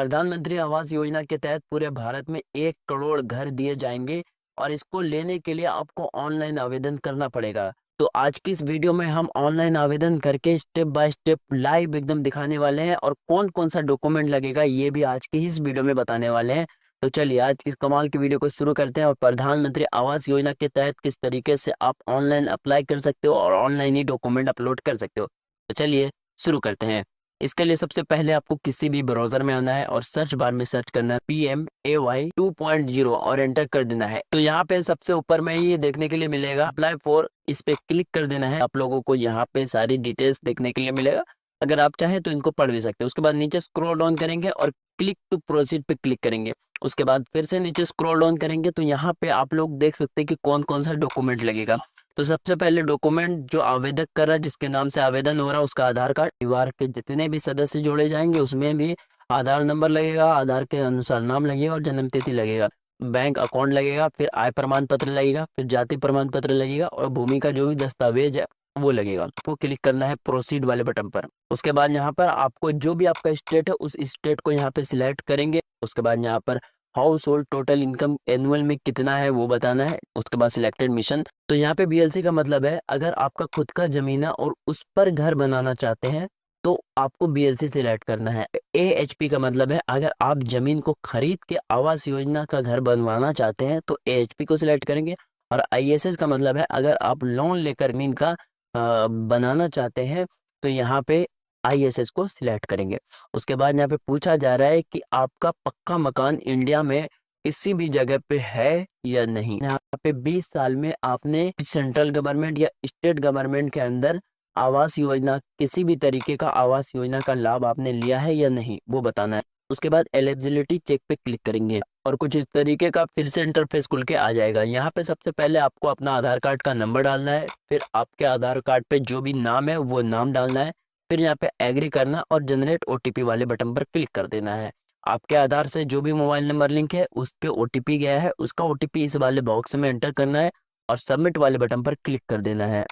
प्रधानमंत्री आवास योजना के तहत पूरे भारत में 1 करोड़ घर दिए जाएंगे और इसको लेने के लिए आपको ऑनलाइन आवेदन करना पड़ेगा। तो आज की इस वीडियो में हम ऑनलाइन आवेदन करके स्टेप बाय स्टेप लाइव एकदम दिखाने वाले हैं और कौन कौन सा डॉक्यूमेंट लगेगा ये भी आज की इस वीडियो में बताने वाले हैं। तो चलिए आज की इस कमाल की वीडियो को शुरू करते हैं और प्रधानमंत्री आवास योजना के तहत किस तरीके से आप ऑनलाइन अप्लाई कर सकते हो और ऑनलाइन ही डॉक्यूमेंट अपलोड कर सकते हो। तो चलिए शुरू करते हैं। इसके लिए सबसे पहले आपको किसी भी ब्राउजर में आना है और सर्च बार में सर्च करना है PMAY 2.0 और एंटर कर देना है। तो यहाँ पे सबसे ऊपर में ये देखने के लिए मिलेगा अप्लाई फॉर, इस पे क्लिक कर देना है। आप लोगों को यहाँ पे सारी डिटेल्स देखने के लिए मिलेगा, अगर आप चाहें तो इनको पढ़ भी सकते हो। उसके बाद नीचे स्क्रॉल डाउन करेंगे और क्लिक टू प्रोसीड पे क्लिक करेंगे। उसके बाद फिर से नीचे स्क्रॉल डाउन करेंगे तो यहाँ पे आप लोग देख सकते हैं कि कौन कौन सा डॉक्यूमेंट लगेगा। तो सबसे पहले डॉक्यूमेंट जो आवेदक कर रहा है, जिसके नाम से आवेदन हो रहा है, उसका आधार कार्ड। परिवार के जितने भी सदस्य जोड़े जाएंगे उसमें भी आधार नंबर लगेगा, आधार के अनुसार नाम लगेगा और जन्म तिथि लगेगा। बैंक अकाउंट लगेगा, फिर आय प्रमाण पत्र लगेगा, फिर जाति प्रमाण पत्र लगेगा और भूमि का जो भी दस्तावेज है वो लगेगा। आपको क्लिक करना है प्रोसीड वाले बटन पर। उसके बाद यहाँ पर आपको जो भी आपका स्टेट है उस स्टेट को यहाँ पे सिलेक्ट करेंगे। उसके बाद यहाँ पर house hold total income annual में कितना है वो बताना है। उसके बाद सिलेक्टेड मिशन। तो यहाँ पे BLC का मतलब है अगर आपका खुद का जमीन है और उस पर घर बनाना चाहते हैं तो आपको BLC सिलेक्ट करना है। AHP का मतलब है अगर आप जमीन को खरीद के आवास योजना का घर बनवाना चाहते हैं तो AHP को सिलेक्ट करेंगे। और ISS का मतलब है अगर आप लोन लेकर जमीन का बनाना चाहते हैं तो यहाँ पे ISS को सिलेक्ट करेंगे। उसके बाद यहाँ पे पूछा जा रहा है कि आपका पक्का मकान इंडिया में किसी भी जगह पे है या नहीं। यहाँ पे 20 साल में आपने सेंट्रल गवर्नमेंट या स्टेट गवर्नमेंट के अंदर आवास योजना, किसी भी तरीके का आवास योजना का लाभ आपने लिया है या नहीं वो बताना है। उसके बाद एलिजिबिलिटी चेक पे क्लिक करेंगे और कुछ इस तरीके का फिर से इंटरफेस खुल के आ जाएगा। यहाँ पे सबसे पहले आपको अपना आधार कार्ड का नंबर डालना है, फिर आपके आधार कार्ड पे जो भी नाम है वो नाम डालना है, फिर यहाँ पे एग्री करना और जनरेट OTP वाले बटन पर क्लिक कर देना है। आपके आधार से जो भी मोबाइल नंबर लिंक है उस पे OTP गया है, उसका OTP इस वाले बॉक्स में एंटर करना है और सबमिट वाले बटन पर क्लिक कर देना है।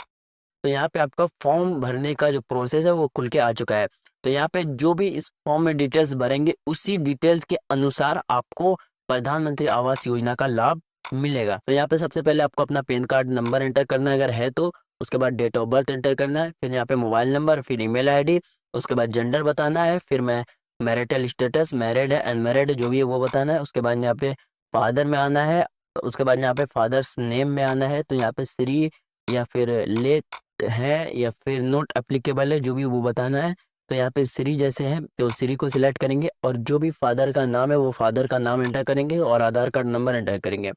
तो यहाँ पे आपका फॉर्म भरने का जो प्रोसेस है वो खुल के आ चुका है। तो यहाँ पे जो भी इस फॉर्म में डिटेल्स भरेंगे उसी डिटेल्स के अनुसार आपको प्रधानमंत्री आवास योजना का लाभ मिलेगा। तो यहाँ पे सबसे पहले आपको अपना पैन कार्ड नंबर एंटर करना है अगर है तो। उसके बाद डेट ऑफ बर्थ एंटर करना है, फिर यहाँ पे मोबाइल नंबर, फिर ईमेल ID। उसके बाद जेंडर बताना है, फिर मैं मैरिटल स्टेटस मैरिड है अनमैरिड जो भी है वो बताना है। उसके बाद यहाँ पे फादर में आना है। उसके बाद यहाँ पे फादर्स नेम में आना है, तो यहाँ पे श्री या फिर लेट है या फिर नॉट एप्लीकेबल है जो भी वो बताना है। तो यहाँ पे श्री जैसे है तो श्री को सिलेक्ट करेंगे और जो भी फादर का नाम है वो फादर का नाम एंटर करेंगे और आधार कार्ड नंबर एंटर करेंगे।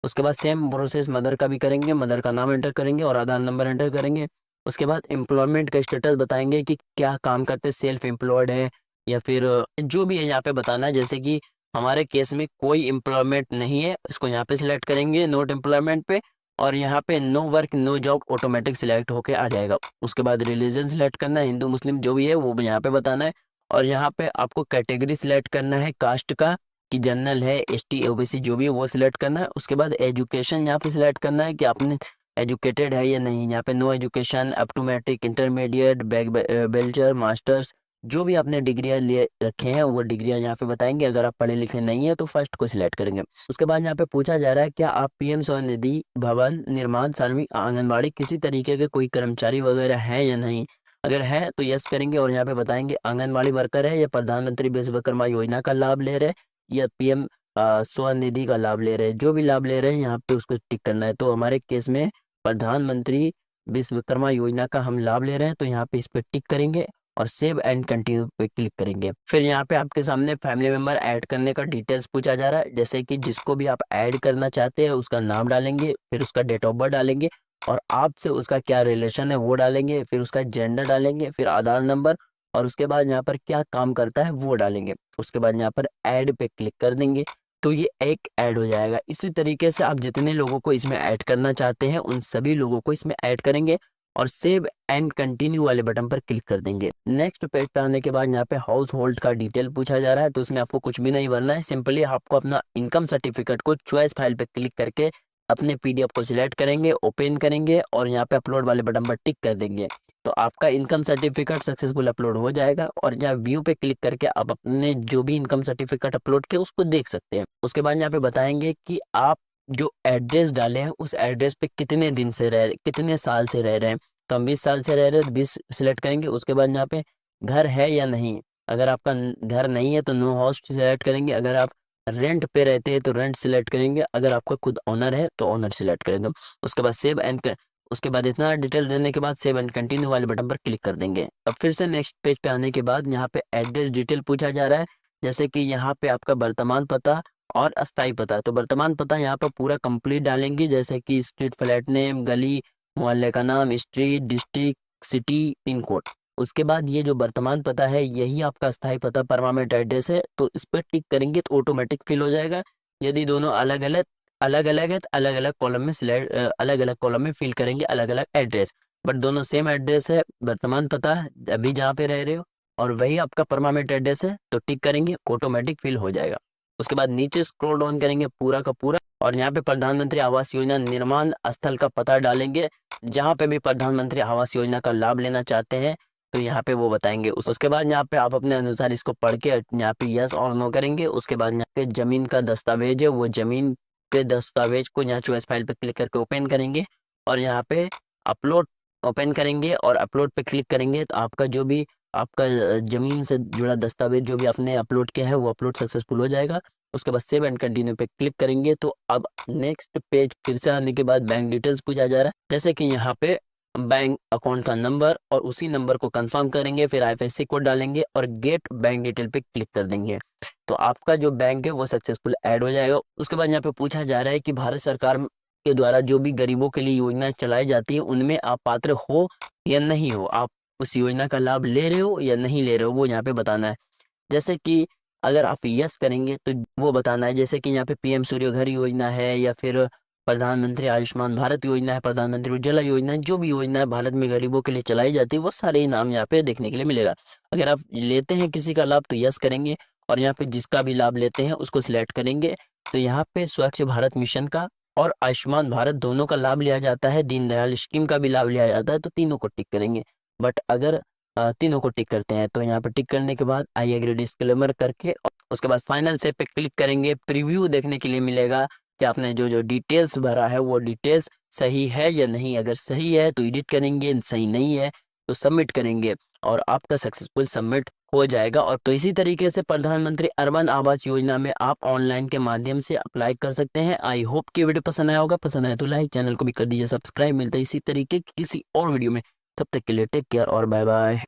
उसके बाद सेम प्रोसेस मदर का भी करेंगे, मदर का नाम एंटर करेंगे और आधार नंबर एंटर करेंगे। उसके बाद एम्प्लॉयमेंट का स्टेटस बताएंगे कि क्या काम करते, सेल्फ एम्प्लॉयड है या फिर जो भी है यहाँ पे बताना है। जैसे कि हमारे केस में कोई एम्प्लॉयमेंट नहीं है, इसको यहाँ पे सिलेक्ट करेंगे नोट एम्प्लॉयमेंट पे और यहाँ पे no work no job automatic select होके आ जाएगा। उसके बाद रिलीजन सिलेक्ट करना है, हिंदू मुस्लिम जो भी है वो भी यहाँ पे बताना है। और यहाँ पे आपको कैटेगरी सिलेक्ट करना है कास्ट का, कि जनरल है ST OBC जो भी है वो सिलेक्ट करना है। उसके बाद एजुकेशन यहाँ पे सिलेक्ट करना है कि आपने एजुकेटेड है या नहीं। यहाँ पे no education, up to matric, intermediate, bachelor, masters जो भी आपने डिग्रियाँ लिए रखे हैं वो डिग्रियाँ यहाँ पे बताएंगे। अगर आप पढ़े लिखे नहीं है तो फर्स्ट को सिलेक्ट करेंगे। उसके बाद यहाँ पे पूछा जा रहा है क्या आप PM स्वनिधि, भवन निर्माण, श्रमिक, आंगनबाड़ी किसी तरीके के कोई कर्मचारी वगैरह है या नहीं। अगर है तो यस करेंगे और यहाँ पे बताएंगे आंगनबाड़ी वर्कर है या प्रधानमंत्री विश्वकर्मा योजना का लाभ ले रहे हैं या PM स्वनिधि का लाभ ले रहे हैं। जो भी लाभ ले रहे हैं यहाँ पे उसको टिक करना है। तो हमारे केस में प्रधानमंत्री विश्वकर्मा योजना का हम लाभ ले रहे हैं तो यहाँ पे इस पे टिक करेंगे और सेव एंड कंटिन्यू पे क्लिक करेंगे। फिर यहाँ पे आपके सामने फैमिली मेंबर ऐड करने का डिटेल्स पूछा जा रहा है, जैसे कि जिसको भी आप ऐड करना चाहते हैं उसका नाम डालेंगे, फिर उसका डेट ऑफ बर्थ डालेंगे और आपसे उसका क्या रिलेशन है वो डालेंगे, फिर उसका जेंडर डालेंगे, फिर आधार नंबर और उसके बाद यहाँ पर क्या काम करता है वो डालेंगे। उसके बाद यहाँ पर ऐड पे क्लिक कर देंगे तो ये एक ऐड हो जाएगा। इसी तरीके से आप जितने लोगों को इसमें ऐड करना चाहते हैं उन सभी लोगों को इसमें ऐड करेंगे और सेव एंड कंटिन्यू वाले बटन पर क्लिक कर देंगे। नेक्स्ट पेज पे आने के बाद यहाँ पे हाउस होल्ड का डिटेल पूछा जा रहा है तो उसमें आपको कुछ भी नहीं भरना है। सिंपली आपको अपना इनकम सर्टिफिकेट को चॉइस फाइल पे क्लिक करके अपने PDF को सिलेक्ट करेंगे, ओपन करेंगे और यहाँ पे अपलोड वाले बटन पर टिक कर देंगे। तो आपका इनकम सर्टिफिकेट सक्सेसफुल अपलोड हो जाएगा और यहाँ व्यू पे क्लिक करके आप अपने जो भी इनकम सर्टिफिकेट अपलोड किए उसको देख सकते हैं। उसके बाद यहाँ पे बताएंगे कि आप जो एड्रेस डाले हैं उस एड्रेस पे कितने दिन से कितने साल से रह रहे हैं। तो हम 20 साल से रह रहे हैं तो 20 सिलेक्ट करेंगे। उसके बाद यहाँ पे घर है या नहीं, अगर आपका घर नहीं है तो नो हाउस सिलेक्ट करेंगे। अगर आप रेंट पे रहते हैं तो रेंट सिलेक्ट करेंगे। अगर आपका खुद ओनर है तो ओनर सिलेक्ट करेंगे। उसके बाद सेव एंड उसके बाद इतना डिटेल देने के बाद सेव एंड कंटिन्यू वाले बटन पर क्लिक कर देंगे। अब फिर से नेक्स्ट पेज पे आने के बाद यहाँ पे एड्रेस डिटेल पूछा जा रहा है, जैसे कि यहाँ पे आपका वर्तमान पता और अस्थाई पता। तो वर्तमान पता यहाँ पर पूरा कंप्लीट डालेंगे, जैसे कि स्ट्रीट, फ्लैट नेम, गली, मोहल्ले का नाम, street, district, city, pin code. उसके बाद ये जो वर्तमान पता है यही आपका अस्थाई पता, परमानेंट एड्रेस है, तो इस पर टिक करेंगे तो ऑटोमेटिक फिल हो जाएगा। यदि दोनों अलग अलग है तो अलग अलग कॉलम में सिलेक्ट, अलग अलग कॉलम में फिल करेंगे अलग अलग एड्रेस। बट दोनों सेम एड्रेस है, वर्तमान पता है अभी जहाँ पे रह रहे हो और वही आपका परमानेंट एड्रेस है, तो टिक करेंगे ऑटोमेटिक फिल हो जाएगा। उसके बाद नीचे स्क्रॉल डाउन करेंगे पूरा का पूरा और यहाँ पे प्रधानमंत्री आवास योजना निर्माण स्थल का पता डालेंगे। जहाँ पे भी प्रधानमंत्री आवास योजना का लाभ लेना चाहते हैं तो यहाँ पे वो बताएंगे। उसके बाद यहाँ पे आप अपने अनुसार इसको पढ़ के यहाँ पे यस और नो करेंगे। उसके बाद यहाँ पे जमीन का दस्तावेज है, वो जमीन के दस्तावेज को यहाँ चॉइस फाइल पे क्लिक करके ओपन करेंगे और यहाँ पे अपलोड ओपन करेंगे और अपलोड पे क्लिक करेंगे तो आपका जो भी आपका जमीन से जुड़ा दस्तावेज जो भी आपने अपलोड किया है वो अपलोड सक्सेसफुल हो जाएगा। उसके बाद सेव एंड कंटिन्यू पे क्लिक करेंगे तो अब नेक्स्ट पेज फिर से आने के बाद बैंक डिटेल्स पूछा जा रहा है, जैसे कि यहाँ पे बैंक अकाउंट का नंबर और उसी नंबर को कंफर्म करेंगे, फिर आईएफएससी कोड डालेंगे और गेट बैंक डिटेल पे क्लिक कर देंगे तो आपका जो बैंक है वो सक्सेसफुल ऐड हो जाएगा। उसके बाद यहाँ पे पूछा जा रहा है कि भारत सरकार के द्वारा जो भी गरीबों के लिए योजनाएं चलाई जाती है उनमें आप पात्र हो या नहीं हो, आप उस योजना का लाभ ले रहे हो या नहीं ले रहे हो, वो यहाँ पे बताना है। जैसे कि अगर आप यस करेंगे तो वो बताना है, जैसे कि यहाँ पे पीएम सूर्य घर योजना है या फिर प्रधानमंत्री आयुष्मान भारत योजना है, प्रधानमंत्री उज्ज्वला योजना है, जो भी योजना है भारत में गरीबों के लिए चलाई जाती है वो सारे ही नाम यहाँ पे देखने के लिए मिलेगा। अगर आप लेते हैं किसी का लाभ तो यस करेंगे और यहाँ पे जिसका भी लाभ लेते हैं उसको सिलेक्ट करेंगे। तो यहाँ पे स्वच्छ भारत मिशन का और आयुष्मान भारत दोनों का लाभ लिया जाता है, दीनदयाल स्कीम का भी लाभ लिया जाता है, तो तीनों को टिक करेंगे। बट अगर तीनों को टिक करते हैं तो यहाँ पे टिक करने के बाद आई एग्री डिस्क्लेमर करके उसके बाद फाइनल से पे क्लिक करेंगे। प्रीव्यू देखने के लिए मिलेगा कि आपने जो जो डिटेल्स भरा है वो डिटेल्स सही है या नहीं। अगर सही है तो एडिट करेंगे, सही नहीं है तो सबमिट करेंगे और आपका सक्सेसफुल सबमिट हो जाएगा। और तो इसी तरीके से प्रधानमंत्री अर्बन आवास योजना में आप ऑनलाइन के माध्यम से अप्लाई कर सकते हैं। आई होप कि वीडियो पसंद आया होगा, पसंद आया तो लाइक, चैनल को भी कर दीजिए सब्सक्राइब। मिलता है इसी तरीके की किसी और वीडियो में, तब तक के लिए टेक केयर और बाय बाय।